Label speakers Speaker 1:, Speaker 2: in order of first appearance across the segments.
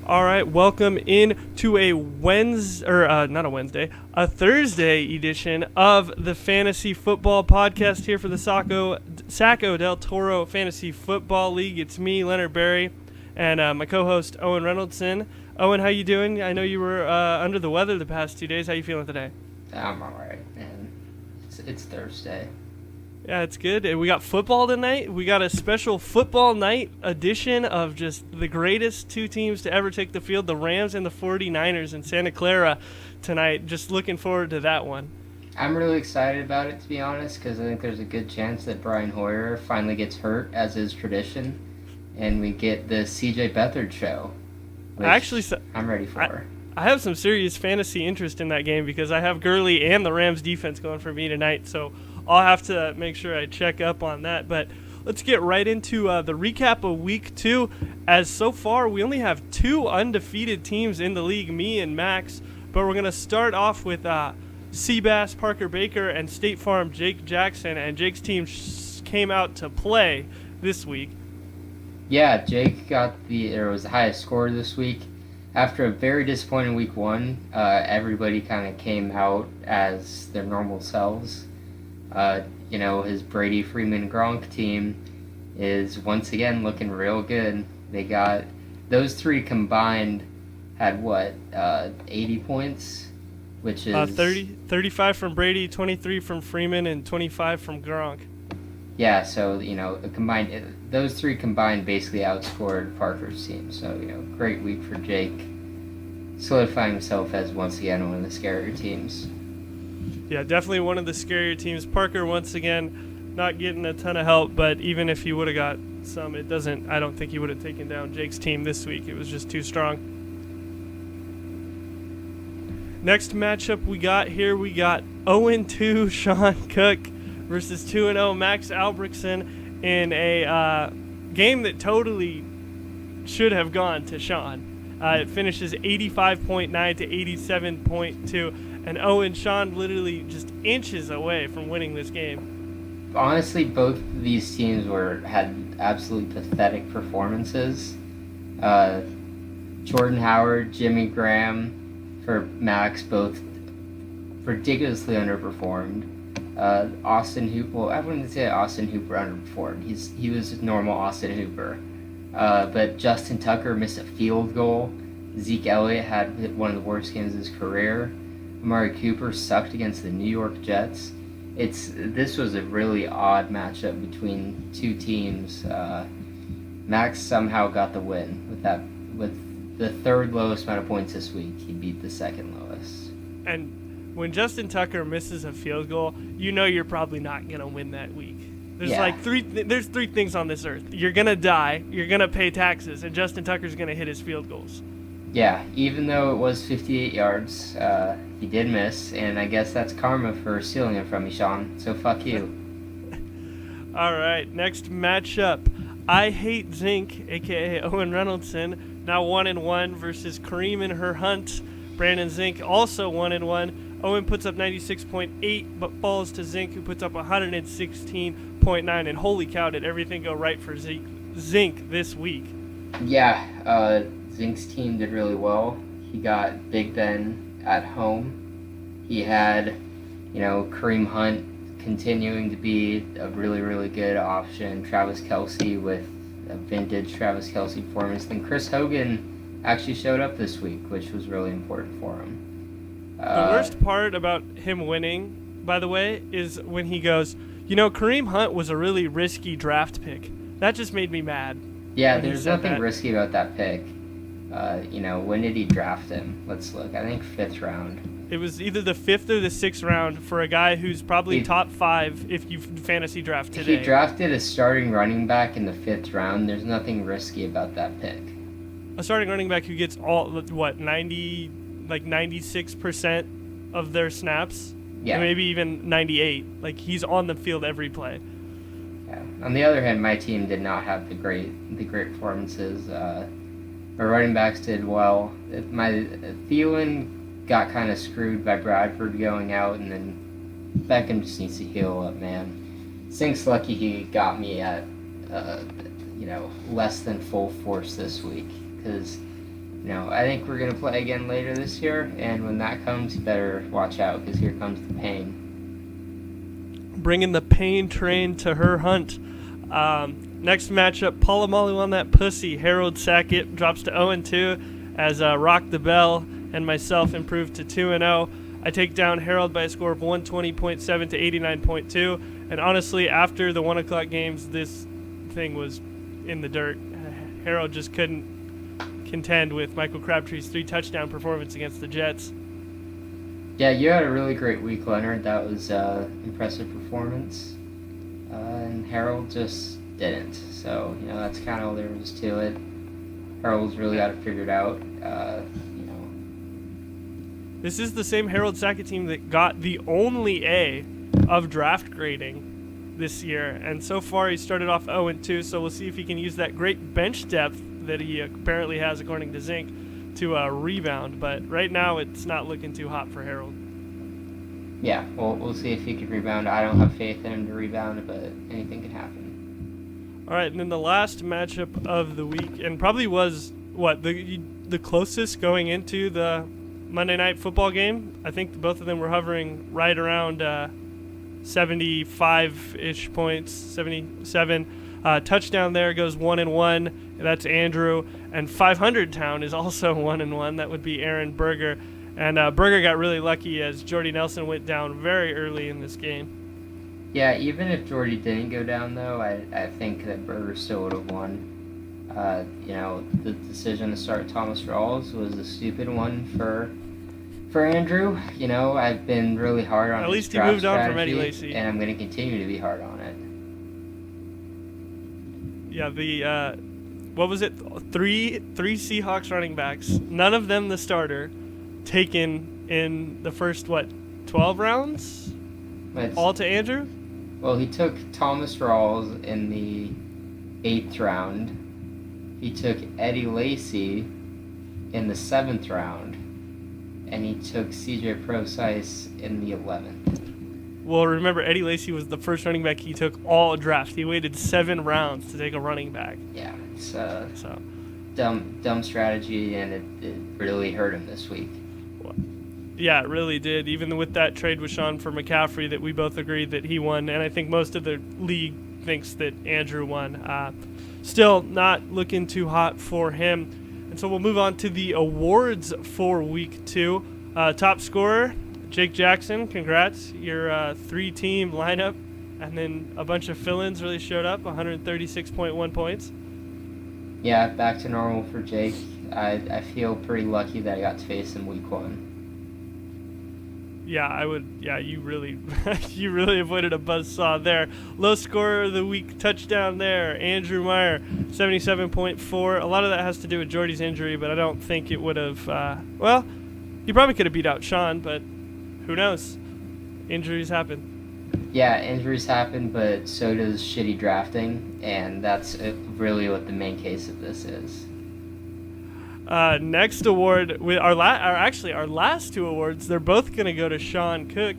Speaker 1: All right, welcome in to a a Thursday edition of the Fantasy Football Podcast here for the Saco Del Toro Fantasy Football League. It's me, Leonard Berry, and my co-host Owen Reynoldsson. Owen, how you doing? I know you were under the weather the past 2 days. How you feeling today?
Speaker 2: I'm all right, man. It's Thursday.
Speaker 1: Yeah, it's good. We got football tonight. We got a special football night edition of just the greatest two teams to ever take the field, the Rams and the 49ers in Santa Clara tonight. Just looking forward to that one.
Speaker 2: I'm really excited about it, to be honest, because I think there's a good chance that Brian Hoyer finally gets hurt, as is tradition, and we get the CJ Beathard show, which I'm ready for.
Speaker 1: I have some serious fantasy interest in that game because I have Gurley and the Rams defense going for me tonight, so I'll have to make sure I check up on that. But let's get right into the recap of Week 2. As so far, we only have two undefeated teams in the league, me and Max. But we're going to start off with Seabass, Parker Baker, and State Farm, Jake Jackson. And Jake's team came out to play this week.
Speaker 2: Yeah, Jake was the highest score this week. After a very disappointing Week 1, everybody kind of came out as their normal selves. His Brady, Freeman, Gronk team is once again looking real good. They got those three combined had 80 points, which is
Speaker 1: 35 from Brady, 23 from Freeman, and 25 from Gronk.
Speaker 2: Yeah, so those three combined basically outscored Parker's team. So great week for Jake, solidifying himself as once again one of the scarier teams.
Speaker 1: Yeah, definitely one of the scarier teams. Parker, once again, not getting a ton of help, but even if he would have got some, I don't think he would have taken down Jake's team this week. It was just too strong. Next matchup we got 0-2 Sean Cook versus 2-0 Max Albrechtsen in a game that totally should have gone to Sean. It finishes 85.9 to 87.2. And Sean literally just inches away from winning this game.
Speaker 2: Honestly, both of these teams had absolutely pathetic performances. Jordan Howard, Jimmy Graham for Max both ridiculously underperformed. Austin Hooper, I wouldn't say Austin Hooper underperformed. He was normal Austin Hooper. But Justin Tucker missed a field goal. Zeke Elliott had one of the worst games of his career. Amari Cooper sucked against the New York Jets. This was a really odd matchup between two teams. Max somehow got the win with the third lowest amount of points this week. He beat the second lowest.
Speaker 1: And when Justin Tucker misses a field goal, you're probably not gonna win that week. There's three things on this earth. You're gonna die, you're gonna pay taxes, and Justin Tucker's gonna hit his field goals.
Speaker 2: Yeah, even though it was 58 yards, he did miss, and I guess that's karma for stealing it from me, Sean. So fuck you.
Speaker 1: All right, next matchup. I Hate Zink, a.k.a. Owen Reynoldsson, now 1-1 versus Kareem and her Hunt. Brandon Zink also 1-1. Owen puts up 96.8, but falls to Zink, who puts up 116.9. And holy cow, did everything go right for Zink this week.
Speaker 2: Yeah, Zink's team did really well. He got Big Ben at home. He had, Kareem Hunt continuing to be a really, really good option. Travis Kelce with a vintage Travis Kelce performance. Then Chris Hogan actually showed up this week, which was really important for him.
Speaker 1: The worst part about him winning, by the way, is when he goes, Kareem Hunt was a really risky draft pick. That just made me mad.
Speaker 2: Yeah, there's nothing risky about that pick. When did he draft him? Let's look. I think 5th round.
Speaker 1: It was either the 5th or the 6th round for a guy who's probably top 5 if you fantasy draft today.
Speaker 2: He drafted a starting running back in the 5th round. There's nothing risky about that pick.
Speaker 1: A starting running back who gets 96% of their snaps?
Speaker 2: Yeah.
Speaker 1: Or maybe even 98. He's on the field every play.
Speaker 2: Yeah. On the other hand, my team did not have the great performances. My running backs did well. My Thielen got kind of screwed by Bradford going out, and then Beckham just needs to heal up, man. Zink's lucky he got me at less than full force this week, because I think we're going to play again later this year, and when that comes, you better watch out, because here comes the pain.
Speaker 1: Bringing the pain train to her hunt. Next matchup, Polamalu on that pussy. Harold Sackett drops to 0-2 as Rock the Bell and myself improve to 2-0. I take down Harold by a score of 120.7 to 89.2. And honestly, after the 1 o'clock games, this thing was in the dirt. Harold just couldn't contend with Michael Crabtree's 3 touchdown performance against the Jets.
Speaker 2: Yeah, you had a really great week, Leonard. That was impressive performance. And Harold just didn't. So, that's kind of all there was to it. Harold's really got it figured out.
Speaker 1: This is the same Harold Sackett team that got the only A of draft grading this year. And so far, he started off 0-2, so we'll see if he can use that great bench depth that he apparently has, according to Zink, to rebound. But right now, it's not looking too hot for Harold.
Speaker 2: Yeah, we'll see if he can rebound. I don't have faith in him to rebound, but anything can happen.
Speaker 1: All right, and then the last matchup of the week, and probably was, the closest going into the Monday Night Football game. I think both of them were hovering right around 75-ish points, 77. Touchdown there goes 1-1. That's Andrew. And 500 Town is also 1-1. That would be Aaron Berger. And Berger got really lucky as Jordy Nelson went down very early in this game.
Speaker 2: Yeah, even if Jordy didn't go down, though, I think that Berger still would have won. The decision to start Thomas Rawls was a stupid one for Andrew. I've been really hard on
Speaker 1: at
Speaker 2: his
Speaker 1: least he
Speaker 2: draft
Speaker 1: moved on from
Speaker 2: strategy,
Speaker 1: Eddie Lacy.
Speaker 2: And I'm going to continue to be hard on it.
Speaker 1: Yeah, what was it? Three Seahawks running backs, none of them the starter, taken in the first 12 rounds, all to Andrew.
Speaker 2: Well, he took Thomas Rawls in the 8th round. He took Eddie Lacy in the 7th round, and he took C.J. Procise in the 11th.
Speaker 1: Well, remember, Eddie Lacy was the first running back he took all draft. He waited 7 rounds to take a running back.
Speaker 2: Yeah, it's dumb strategy, and it really hurt him this week.
Speaker 1: Yeah, it really did. Even with that trade with Sean for McCaffrey that we both agreed that he won, and I think most of the league thinks that Andrew won. Still not looking too hot for him. And so we'll move on to the awards for Week 2. Top scorer, Jake Jackson. Congrats. Your 3-team lineup. And then a bunch of fill-ins really showed up, 136.1 points.
Speaker 2: Yeah, back to normal for Jake. I feel pretty lucky that I got to face him Week 1.
Speaker 1: Yeah, I would. Yeah, you really avoided a buzzsaw there. Low scorer of the week, touchdown there, Andrew Meyer, 77.4. A lot of that has to do with Jordy's injury, but I don't think it would have. He probably could have beat out Sean, but who knows? Injuries happen.
Speaker 2: Yeah, injuries happen, but so does shitty drafting, and that's really what the main case of this is.
Speaker 1: Next award, our last 2 awards, they're both going to go to Sean Cook.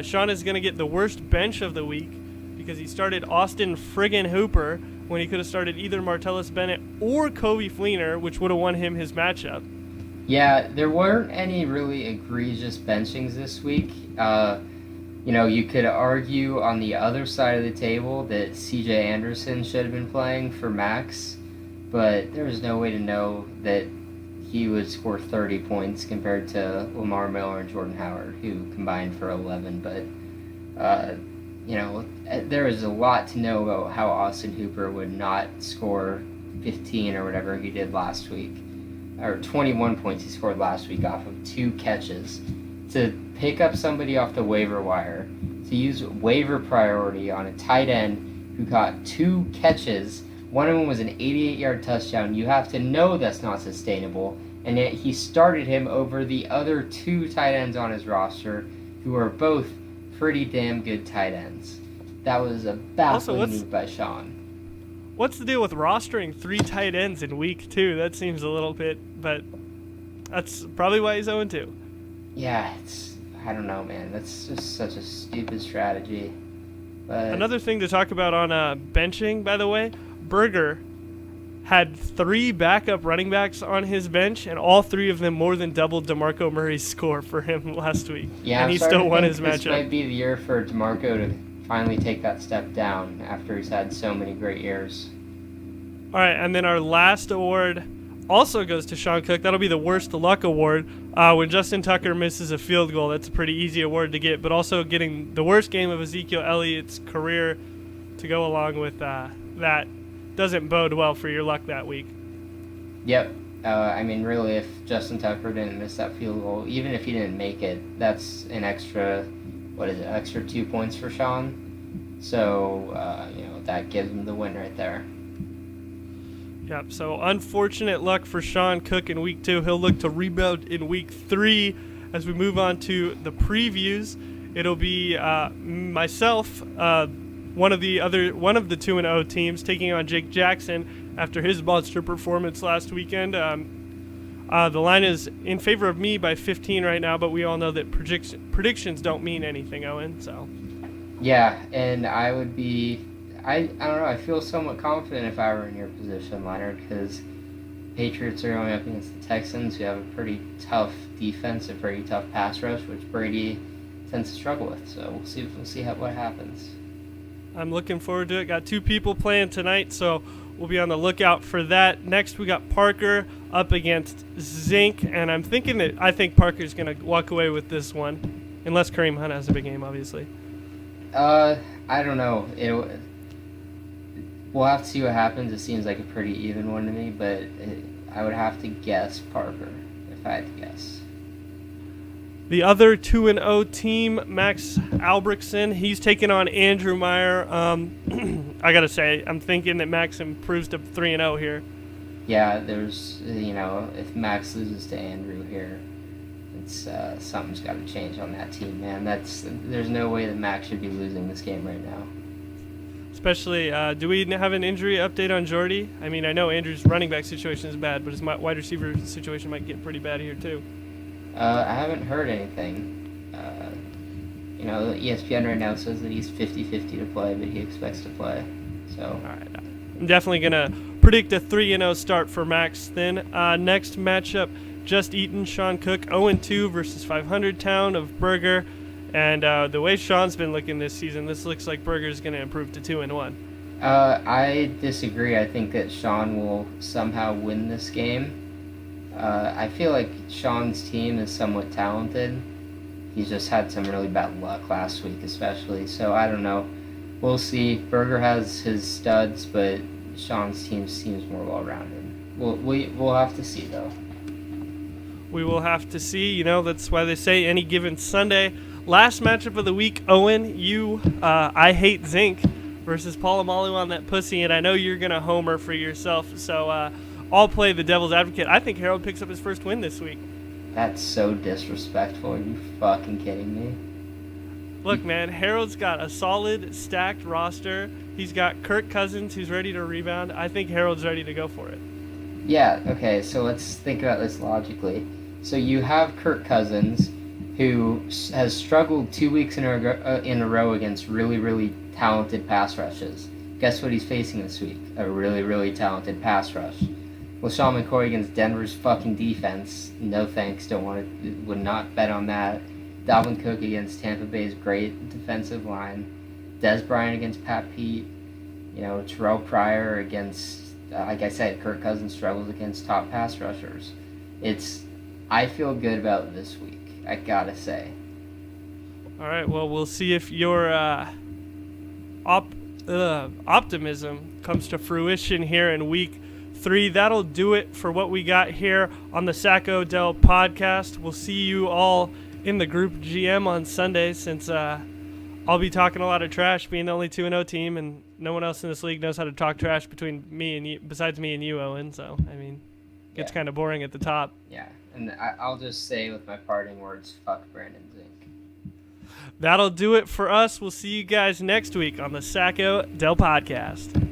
Speaker 1: Sean is going to get the worst bench of the week because he started Austin friggin' Hooper when he could have started either Martellus Bennett or Kobe Fleener, which would have won him his matchup.
Speaker 2: Yeah, there weren't any really egregious benchings this week. You could argue on the other side of the table that C.J. Anderson should have been playing for Max, but there was no way to know that he would score 30 points compared to Lamar Miller and Jordan Howard, who combined for 11. But, there is a lot to know about how Austin Hooper would not score 15 or whatever he did last week, or 21 points he scored last week off of 2 catches. To pick up somebody off the waiver wire, to use waiver priority on a tight end who got 2 catches. One of them was an 88-yard touchdown. You have to know that's not sustainable. And yet he started him over the other 2 tight ends on his roster, who are both pretty damn good tight ends. That was a baffling move by Sean.
Speaker 1: What's the deal with rostering 3 tight ends in Week 2? That seems a little bit, but that's probably why he's 0-2.
Speaker 2: Yeah, I don't know, man. That's just such a stupid strategy. But
Speaker 1: another thing to talk about on benching, by the way, Berger had 3 backup running backs on his bench, and all 3 of them more than doubled DeMarco Murray's score for him last week.
Speaker 2: Yeah,
Speaker 1: and he still won his
Speaker 2: this
Speaker 1: matchup.
Speaker 2: Might be the year for DeMarco to finally take that step down after he's had so many great years.
Speaker 1: All right, and then our last award also goes to Sean Cook. That'll be the worst luck award. When Justin Tucker misses a field goal, that's a pretty easy award to get, but also getting the worst game of Ezekiel Elliott's career to go along with that doesn't bode well for your luck that week.
Speaker 2: Yep. I mean, really, if Justin Tucker didn't miss that field goal, even if he didn't make it, that's an extra 2 points for Sean. So, that gives him the win right there.
Speaker 1: Yep, so unfortunate luck for Sean Cook in week 2. He'll look to rebound in week 3. As we move on to the previews, it'll be myself, one of the 2-0 teams, taking on Jake Jackson after his monster performance last weekend. The line is in favor of me by 15 right now, but we all know that predictions don't mean anything, Owen. So. Yeah,
Speaker 2: and I would be. I don't know. I feel somewhat confident if I were in your position, Leonard, because Patriots are going up against the Texans, who have a pretty tough defense, a pretty tough pass rush, which Brady tends to struggle with. So we'll see what happens.
Speaker 1: I'm looking forward to it. Got 2 people playing tonight, so we'll be on the lookout for that. Next, we got Parker up against Zink, and I think Parker's going to walk away with this one, unless Kareem Hunt has a big game, obviously.
Speaker 2: I don't know. We'll have to see what happens. It seems like a pretty even one to me, but I would have to guess Parker if I had to guess.
Speaker 1: The other 2-0 team, Max Albrechtsen, he's taking on Andrew Meyer. I got to say, I'm thinking that Max improves to 3-0 here.
Speaker 2: Yeah, there's, if Max loses to Andrew here, it's something's got to change on that team, man. There's no way that Max should be losing this game right now.
Speaker 1: Especially, do we have an injury update on Jordy? I mean, I know Andrew's running back situation is bad, but his wide receiver situation might get pretty bad here, too.
Speaker 2: I haven't heard anything. ESPN right now says that he's 50-50 to play, but he expects to play. So.
Speaker 1: All right. I'm definitely going to predict a 3-0 start for Max then. Next matchup, Just Eaton, Sean Cook, 0-2 versus 500 Town of Burger. And the way Sean's been looking this season, this looks like Burger's going to improve to 2-1.
Speaker 2: I disagree. I think that Sean will somehow win this game. I feel like Sean's team is somewhat talented. He's just had some really bad luck last week, especially. So I don't know. We'll see. Burger has his studs, but Sean's team seems more well-rounded. We'll have to see, though.
Speaker 1: We will have to see. That's why they say any given Sunday. Last matchup of the week, Owen, I hate Zinc versus Polamalu on that pussy, and I know you're going to homer for yourself, so I'll play the devil's advocate. I think Harold picks up his first win this week.
Speaker 2: That's so disrespectful. Are you fucking kidding me?
Speaker 1: Look, man, Harold's got a solid, stacked roster. He's got Kirk Cousins, who's ready to rebound. I think Harold's ready to go for it.
Speaker 2: Yeah, okay, so let's think about this logically. So you have Kirk Cousins, who has struggled 2 weeks in a row against really, really talented pass rushes. Guess what he's facing this week? A really, really talented pass rush. LaShawn McCoy against Denver's fucking defense. No thanks. Would not bet on that. Dalvin Cook against Tampa Bay's great defensive line. Des Bryant against Pat Pete. Terrell Pryor against, like I said, Kirk Cousins struggles against top pass rushers. I feel good about this week, I gotta say.
Speaker 1: All right, well, we'll see if your optimism comes to fruition here in week 3. That'll do it for what we got here on the Saco Del podcast. We'll see you all in the group GM on Sunday, since I'll be talking a lot of trash, being the only 2-0 team, and no one else in this league knows how to talk trash between me and you, besides me and you, Owen. So, I mean, it gets kind of boring at the top.
Speaker 2: Yeah, and I'll just say with my parting words, fuck Brandon Zink.
Speaker 1: That'll do it for us. We'll see you guys next week on the Saco Del podcast.